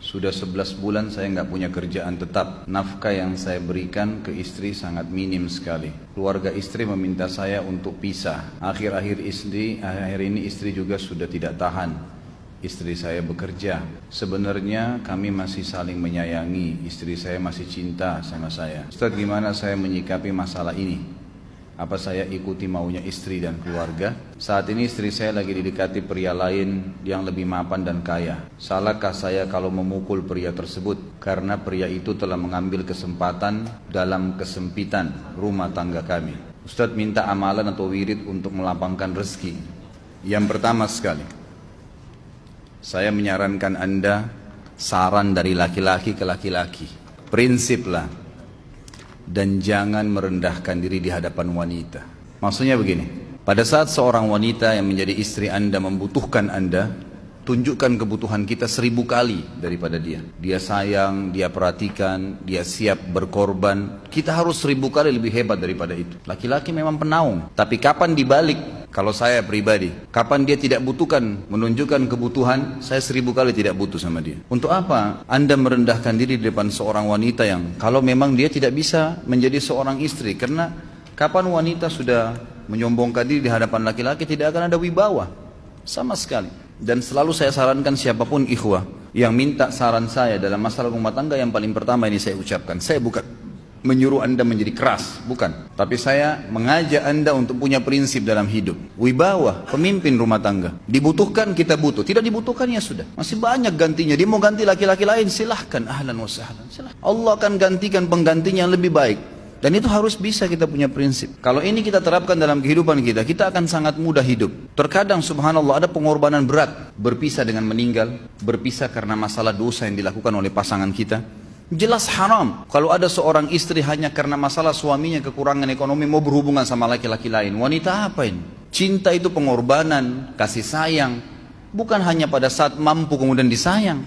Sudah 11 bulan saya nggak punya kerjaan tetap. Nafkah yang saya berikan ke istri sangat minim sekali. Keluarga istri meminta saya untuk pisah. Akhir-akhir ini istri juga sudah tidak tahan. Istri saya bekerja. Sebenarnya kami masih saling menyayangi. Istri saya masih cinta sama saya. Ustaz, gimana saya menyikapi masalah ini? Apa saya ikuti maunya istri dan keluarga? Saat ini istri saya lagi didekati pria lain yang lebih mapan dan kaya. Salahkah saya kalau memukul pria tersebut? Karena pria itu telah mengambil kesempatan dalam kesempitan rumah tangga kami. Ustadz minta amalan atau wirid untuk melapangkan rezeki. Yang pertama sekali, saya menyarankan Anda saran dari laki-laki ke laki-laki. Prinsiplah dan jangan merendahkan diri di hadapan wanita. Maksudnya begini, pada saat seorang wanita yang menjadi istri Anda membutuhkan Anda, tunjukkan kebutuhan kita 1000 kali daripada dia. Dia sayang, dia perhatikan, dia siap berkorban. Kita harus 1000 kali lebih hebat daripada itu. Laki-laki memang penaung, tapi kapan dibalik? Kalau saya pribadi, kapan dia tidak butuhkan, menunjukkan kebutuhan, saya 1000 kali tidak butuh sama dia. Untuk apa Anda merendahkan diri di depan seorang wanita yang kalau memang dia tidak bisa menjadi seorang istri? Karena kapan wanita sudah menyombongkan diri di hadapan laki-laki, tidak akan ada wibawa sama sekali. Dan selalu saya sarankan siapapun ikhwah yang minta saran saya dalam masalah rumah tangga, yang paling pertama ini saya ucapkan, saya bukan menyuruh Anda menjadi keras, bukan. Tapi saya mengajak Anda untuk punya prinsip dalam hidup. Wibawa, pemimpin rumah tangga. Dibutuhkan, kita butuh. Tidak dibutuhkan, ya sudah. Masih banyak gantinya. Dia mau ganti laki-laki lain, silahkan. Ahlan wa sahlan. Silahkan. Allah akan gantikan penggantinya yang lebih baik. Dan itu harus bisa kita punya prinsip. Kalau ini kita terapkan dalam kehidupan kita, kita akan sangat mudah hidup. Terkadang subhanallah ada pengorbanan berat. Berpisah dengan meninggal, berpisah karena masalah dosa yang dilakukan oleh pasangan kita. Jelas haram kalau ada seorang istri hanya karena masalah suaminya kekurangan ekonomi mau berhubungan sama laki-laki lain. Wanita apa ini? Cinta itu pengorbanan, kasih sayang. Bukan hanya pada saat mampu kemudian disayang,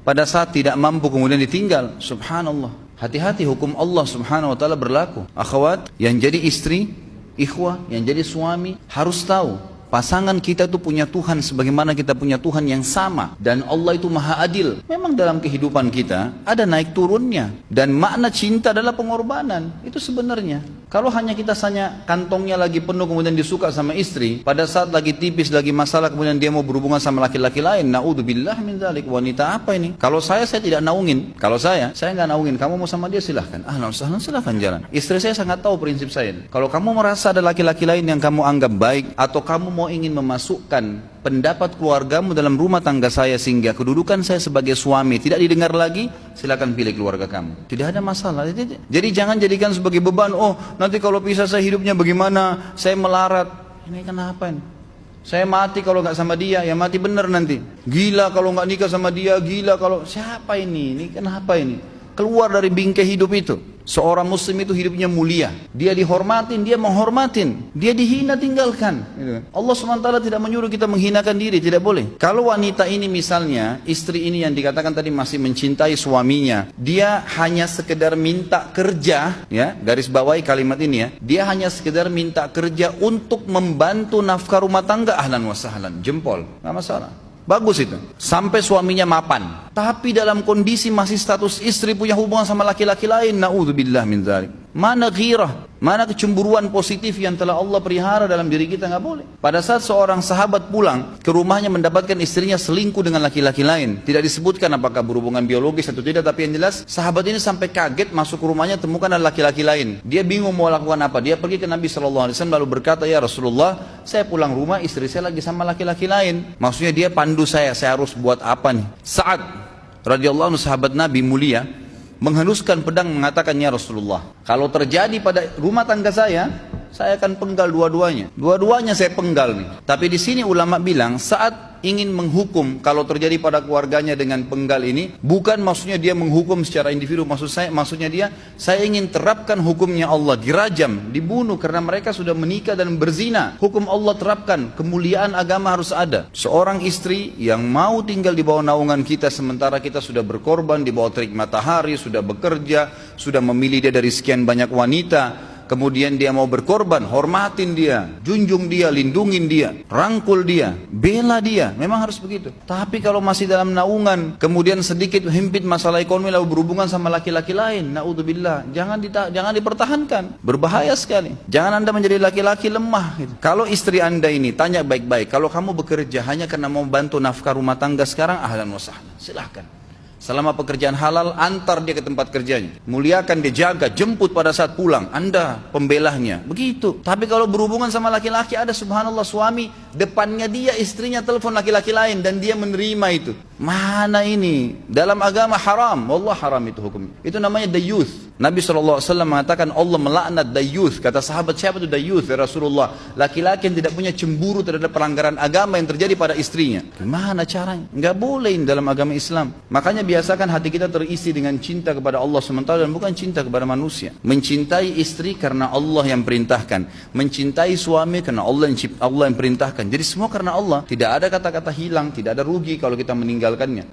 pada saat tidak mampu kemudian ditinggal. Subhanallah. Hati-hati, hukum Allah subhanahu wa ta'ala berlaku. Akhwat yang jadi istri, ikhwah yang jadi suami harus tahu pasangan kita itu punya Tuhan sebagaimana kita punya Tuhan yang sama. Dan Allah itu maha adil. Memang dalam kehidupan kita ada naik turunnya. Dan makna cinta adalah pengorbanan. Itu sebenarnya. Kalau hanya kita kantongnya lagi penuh kemudian disuka sama istri, pada saat lagi tipis, lagi masalah kemudian dia mau berhubungan sama laki-laki lain, na'udzubillah min dzalik. Wanita apa ini? Kalau saya tidak naungin. Kalau saya nggak naungin. Kamu mau sama dia silahkan. Ahlan sahlan, silahkan jalan. Istri saya sangat tahu prinsip saya. Kalau kamu merasa ada laki-laki lain yang kamu anggap baik, atau kamu mau ingin memasukkan pendapat keluargamu dalam rumah tangga saya sehingga kedudukan saya sebagai suami tidak didengar lagi, silakan pilih keluarga kamu. Tidak ada masalah. Jadi jangan jadikan sebagai beban. Oh, nanti kalau pisah saya hidupnya bagaimana? Saya melarat. Ini kenapa ini? Saya mati kalau nggak sama dia, ya mati bener nanti. Gila kalau nggak nikah sama dia, gila kalau siapa ini? Ini kenapa ini? Keluar dari bingkai hidup itu. Seorang muslim itu hidupnya mulia. Dia dihormatin, dia menghormatin. Dia dihina, tinggalkan. Allah SWT tidak menyuruh kita menghinakan diri, tidak boleh. Kalau wanita ini misalnya, istri ini yang dikatakan tadi masih mencintai suaminya, dia hanya sekedar minta kerja, ya, garis bawahi kalimat ini ya. Dia hanya sekedar minta kerja untuk membantu nafkah rumah tangga, ahlan wa sahlan, jempol, nggak masalah. Bagus itu, sampai suaminya mapan. Tapi dalam kondisi masih status istri punya hubungan sama laki-laki lain, na'udzubillah min dzalik. Mana ghirah, mana kecemburuan positif yang telah Allah pelihara dalam diri kita, nggak boleh. Pada saat seorang sahabat pulang ke rumahnya mendapatkan istrinya selingkuh dengan laki-laki lain, tidak disebutkan apakah berhubungan biologis atau tidak, tapi yang jelas sahabat ini sampai kaget masuk ke rumahnya temukan ada laki-laki lain. Dia bingung mau lakukan apa. Dia pergi ke Nabi SAW lalu berkata, ya Rasulullah, saya pulang rumah istri saya lagi sama laki-laki lain. Maksudnya dia pandu saya harus buat apa nih? Sa'ad radhiyallahu anhu, sahabat Nabi mulia, menghenuskan pedang mengatakan, ya Rasulullah, kalau terjadi pada rumah tangga saya akan penggal dua-duanya. Dua-duanya saya penggal nih. Tapi di sini ulama bilang saat ingin menghukum kalau terjadi pada keluarganya dengan penggal ini, bukan maksudnya dia menghukum secara individu, maksudnya dia, saya ingin terapkan hukumnya Allah, dirajam, dibunuh karena mereka sudah menikah dan berzina. Hukum Allah terapkan, kemuliaan agama harus ada. Seorang istri yang mau tinggal di bawah naungan kita sementara kita sudah berkorban di bawah terik matahari, sudah bekerja, sudah memilih dia dari sekian banyak wanita, kemudian dia mau berkorban, hormatin dia, junjung dia, lindungin dia, rangkul dia, bela dia, memang harus begitu. Tapi kalau masih dalam naungan, kemudian sedikit himpit masalah ekonomi lalu berhubungan sama laki-laki lain, naudzubillah, jangan dipertahankan, berbahaya sekali. Jangan Anda menjadi laki-laki lemah gitu. Kalau istri Anda ini, tanya baik-baik, kalau kamu bekerja hanya karena mau bantu nafkah rumah tangga sekarang, ahlan wa sahlan, silahkan. Selama pekerjaan halal, antar dia ke tempat kerjanya. Muliakan dia, jaga, jemput pada saat pulang. Anda pembelahnya. Begitu. Tapi kalau berhubungan sama laki-laki, ada subhanallah suami, depannya dia, istrinya telepon laki-laki lain, dan dia menerima itu. Mana ini? Dalam agama haram. Wallah haram itu hukum. Itu namanya dayuth. Nabi SAW mengatakan Allah melaknat dayuth. Kata sahabat, siapa itu dayuth ya Rasulullah? Laki-laki yang tidak punya cemburu terhadap pelanggaran agama yang terjadi pada istrinya. Gimana caranya? Enggak boleh dalam agama Islam. Makanya biasakan hati kita terisi dengan cinta kepada Allah SWT dan bukan cinta kepada manusia. Mencintai istri karena Allah yang perintahkan. Mencintai suami karena Allah yang perintahkan. Jadi semua karena Allah. Tidak ada kata-kata hilang, tidak ada rugi kalau kita meninggalkannya.